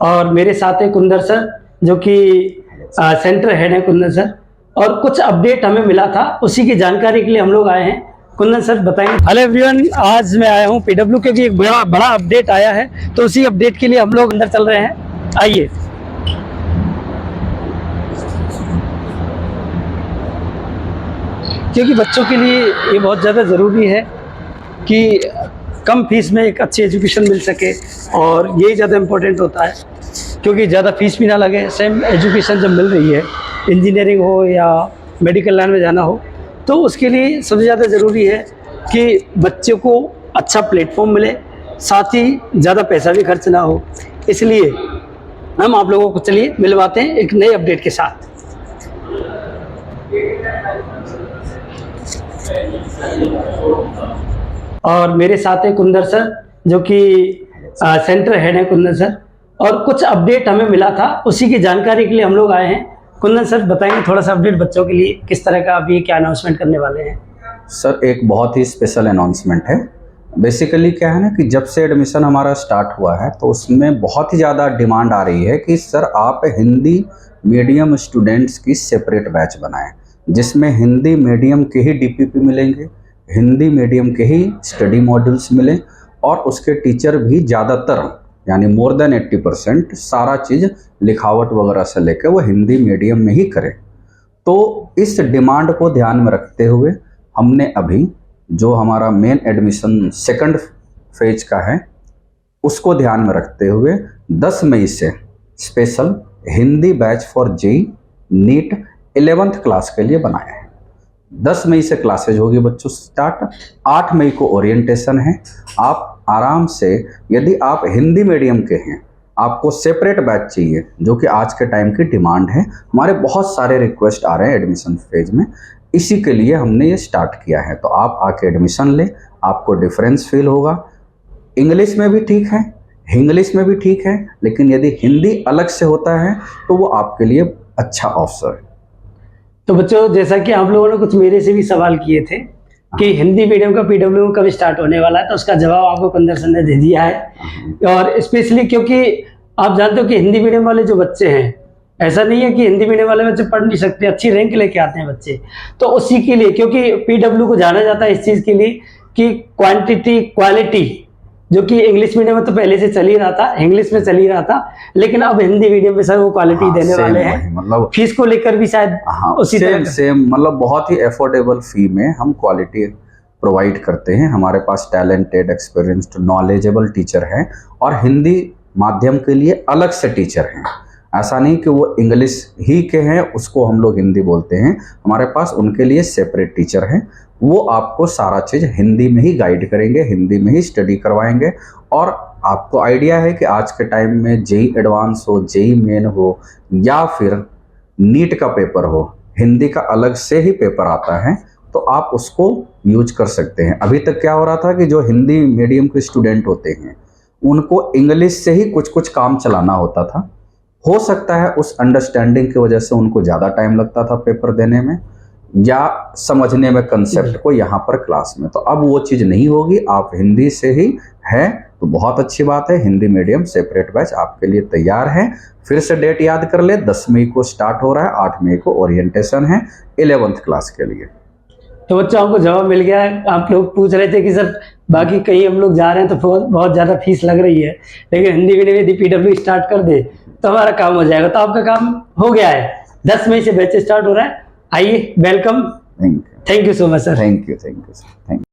और मेरे साथ है कुंदर सर, जो कि सेंटर हेड है कुंदर सर। और कुछ अपडेट हमें मिला था, उसी की जानकारी के लिए हम लोग आए हैं। कुंदन सर बताएंगे। हेलो एवरीवन, आज मैं आया हूँ पीडब्ल्यू क्योंकि एक बड़ा अपडेट आया है, तो उसी अपडेट के लिए हम लोग अंदर चल रहे हैं। आइए। क्योंकि बच्चों के लिए ये बहुत ज़्यादा ज़रूरी है कि कम फीस में एक अच्छी एजुकेशन मिल सके, और यही ज़्यादा इम्पोर्टेंट होता है क्योंकि ज़्यादा फीस भी ना लगे। सेम एजुकेशन जब मिल रही है, इंजीनियरिंग हो या मेडिकल लाइन में जाना हो, तो उसके लिए सबसे ज़्यादा ज़रूरी है कि बच्चे को अच्छा प्लेटफॉर्म मिले, साथ ही ज़्यादा पैसा भी खर्च ना हो। इसलिए हम आप लोगों को चलिए मिलवाते हैं एक नए अपडेट के साथ। और मेरे साथ है कुंदर सर, जो कि सेंटर हेड है कुंदर सर। और कुछ अपडेट हमें मिला था, उसी की जानकारी के लिए हम लोग आए हैं। कुंदन सर बताएंगे थोड़ा सा अपडेट बच्चों के लिए, किस तरह का अभी क्या अनाउंसमेंट करने वाले हैं। सर एक बहुत ही स्पेशल अनाउंसमेंट है। बेसिकली क्या है ना कि जब से एडमिशन हमारा स्टार्ट हुआ है तो उसमें बहुत ही ज़्यादा डिमांड आ रही है कि सर आप हिंदी मीडियम स्टूडेंट्स की सेपरेट बैच बनाएं, जिसमें हिंदी मीडियम के ही डीपीपी मिलेंगे, हिंदी मीडियम के ही स्टडी मॉड्यूल्स मिलें, और उसके टीचर भी ज़्यादातर यानी मोर देन 80% सारा चीज़ लिखावट वगैरह से लेकर वो हिंदी मीडियम में ही करें। तो इस डिमांड को ध्यान में रखते हुए हमने अभी जो हमारा मेन एडमिशन सेकंड फेज का है उसको ध्यान में रखते हुए 10 मई से special Hindi batch for JEE NEET 11th class के लिए बनाया है। 10 मई से क्लासेज होगी बच्चों स्टार्ट। 8 मई को ओरिएंटेशन है। आप आराम से, यदि आप हिंदी मीडियम के हैं, आपको सेपरेट बैच चाहिए, जो कि आज के टाइम की डिमांड है, हमारे बहुत सारे रिक्वेस्ट आ रहे हैं एडमिशन फेज में, इसी के लिए हमने ये स्टार्ट किया है। तो आप आके एडमिशन लें, आपको डिफरेंस फील होगा। इंग्लिश में भी ठीक है, इंग्लिश में भी ठीक है, लेकिन यदि हिंदी अलग से होता है तो वो आपके लिए अच्छा ऑप्शन है। तो बच्चों, जैसा कि आप लोगों ने कुछ मेरे से भी सवाल किए थे कि हिंदी मीडियम का पीडब्ल्यू कब स्टार्ट होने वाला है, तो उसका जवाब आपको कुंदर सर ने दे दिया है। और स्पेशली क्योंकि आप जानते हो कि हिंदी मीडियम वाले जो बच्चे हैं, ऐसा नहीं है कि हिंदी मीडियम वाले बच्चे पढ़ नहीं सकते, अच्छी रैंक लेके आते हैं बच्चे। तो उसी के लिए, क्योंकि पीडब्ल्यू को जाना जाता है इस चीज़ के लिए कि क्वांटिटी क्वालिटी, जो कि इंग्लिश मीडियम में तो पहले से चल ही रहा था, इंग्लिश में चल ही रहा था, लेकिन अब हिंदी मीडियम में सर वो क्वालिटी देने वाले हैं। मतलब फीस को लेकर भी शायद उसी तरह सेम मतलब बहुत ही अफोर्डेबल फी में हम क्वालिटी प्रोवाइड करते हैं। हमारे पास टैलेंटेड, एक्सपीरियंस्ड, नॉलेजेबल टीचर हैं, और हिंदी माध्यम के लिए अलग से टीचर हैं। ऐसा नहीं कि वो इंग्लिश ही के हैं उसको हम लोग हिंदी बोलते हैं, हमारे पास उनके लिए सेपरेट टीचर हैं। वो आपको सारा चीज़ हिंदी में ही गाइड करेंगे, हिंदी में ही स्टडी करवाएंगे। और आपको आइडिया है कि आज के टाइम में जेईई एडवांस हो, जेईई मेन हो, या फिर नीट का पेपर हो, हिंदी का अलग से ही पेपर आता है, तो आप उसको यूज कर सकते हैं। अभी तक क्या हो रहा था कि जो हिंदी मीडियम के स्टूडेंट होते हैं उनको इंग्लिश से ही कुछ कुछ काम चलाना होता था। हो सकता है उस अंडरस्टैंडिंग की वजह से उनको ज़्यादा टाइम लगता था पेपर देने में या समझने में कंसेप्ट को यहाँ पर क्लास में। तो अब वो चीज़ नहीं होगी, आप हिंदी से ही हैं तो बहुत अच्छी बात है। हिंदी मीडियम सेपरेट बैच आपके लिए तैयार है। फिर से डेट याद कर ले, 10 मई को स्टार्ट हो रहा है, 8 मई को ओरिएंटेशन है 11th क्लास के लिए। तो बच्चों आपको जवाब मिल गया है। आप लोग पूछ रहे थे कि सर बाकी कहीं हम लोग जा रहे हैं तो बहुत ज़्यादा फीस लग रही है, लेकिन हिंदी मीडियम यदि पीडब्ल्यू स्टार्ट कर दे तो हमारा काम हो जाएगा। तो आपका काम हो गया है, 10 मई से बैच स्टार्ट हो रहा है। आइए, welcome. Thank you so much sir. Thank you sir, thank you.